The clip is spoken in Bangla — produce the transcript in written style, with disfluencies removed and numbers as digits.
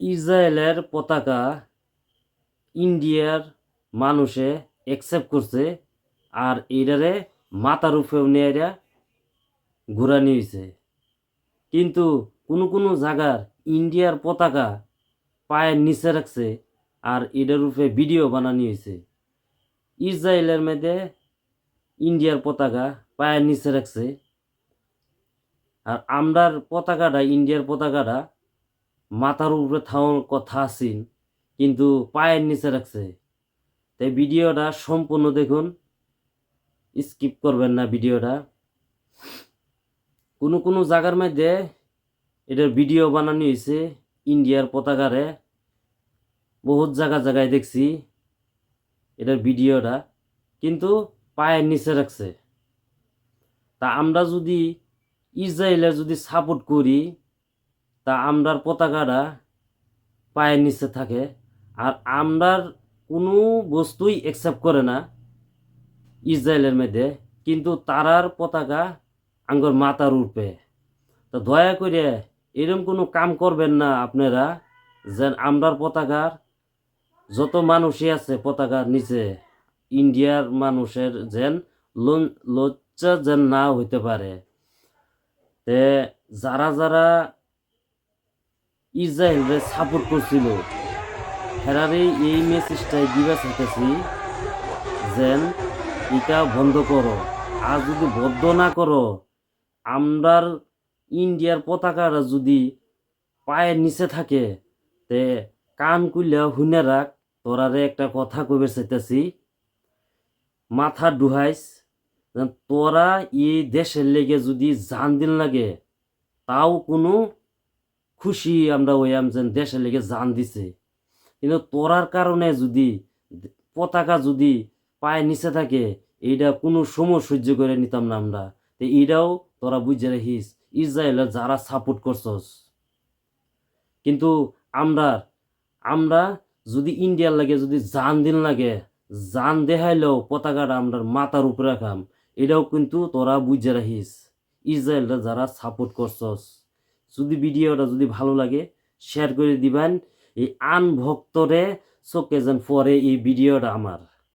ইসরায়েলের পতাকা ইন্ডিয়ার মানুষে অ্যাকসেপ্ট করছে, আর এটারে মাথার উপরেও নিয়ে এরা ঘুরানি হয়েছে। কিন্তু কোনো কোনো জায়গার ইন্ডিয়ার পতাকা পায়ের নিচে রাখছে, আর এটার উপরে ভিডিও বানানি হয়েছে। ইসরায়েলের মধ্যে ইন্ডিয়ার পতাকা পায়ের নিচে রাখছে, আর আমরার পতাকাটা ইন্ডিয়ার পতাকাটা মাথার উপরে থাকার কথা আছিল, কিন্তু পায়ের নিচে রাখছে। তাই ভিডিওটা সম্পূর্ণ দেখুন, স্কিপ করবেন না ভিডিওটা। কোনো কোনো জায়গার মধ্যে এটার ভিডিও বানানো হয়েছে ইন্ডিয়ার পতাকারে, বহুত জায়গায় দেখছি এটার ভিডিওটা, কিন্তু পায়ের নিচে রাখছে। তা আমরা যদি ইসরায়েলের যদি সাপোর্ট করি, তা আমরার পতাকাটা পায়ের নিচে থাকে, আর আমরার কোনো বস্তুই অ্যাকসেপ্ট করে না ইসরায়েলের মধ্যে, কিন্তু তারার পতাকা আঙ্গর মাথার উপরে। তো দয়া করে এরকম কোনো কাম করবেন না আপনারা, যেন আমরার পতাকার যত মানুষই আছে পতাকার নিচে ইন্ডিয়ার মানুষের যেন লজ্জা যেন না হইতে পারে। তে যারা যারা ইসরায়েলরে সাপোর্ট করছিল, হেরারে এই মেসেজটাই দিবা চাইতেছি, যেন এটা বন্ধ করো। আর যদি বন্ধ না করো, আমরার ইন্ডিয়ার পতাকাটা যদি পায়ের নিচে থাকে, তে কান কুইলা হুনে রাখ, তোরারে একটা কথা কইবে চাইতেছি, মাথা ডুহাইস, তোরা এই দেশের লেগে যদি জান দিন লাগে, তাও কোনো খুশি আমরা হইয়াম যেন দেশের লেগে জান দিছে। কিন্তু তোরার কারণে যদি পতাকা যদি পায়ের নিচে থাকে, এইটা কোনো সময় সহ্য করে নিতাম না আমরা। তো এইটাও তোরা বুঝে রাখিস, ইসরায়েলের যারা সাপোর্ট করছস। কিন্তু আমরা আমরা যদি ইন্ডিয়ার লাগে যদি জান দিন লাগে, জান দেখাইলেও পতাকাটা আমরা মাথার উপরে রাখাম, এটাও কিন্তু তোরা বুঝে রাখিস, ইসরায়েলরা যারা সাপোর্ট করছস। যদি ভিডিওটা যদি ভালো লাগে শেয়ার করে দিবেন, এই আন ভক্তরে চোখে যেন পরে এই ভিডিওটা আমার।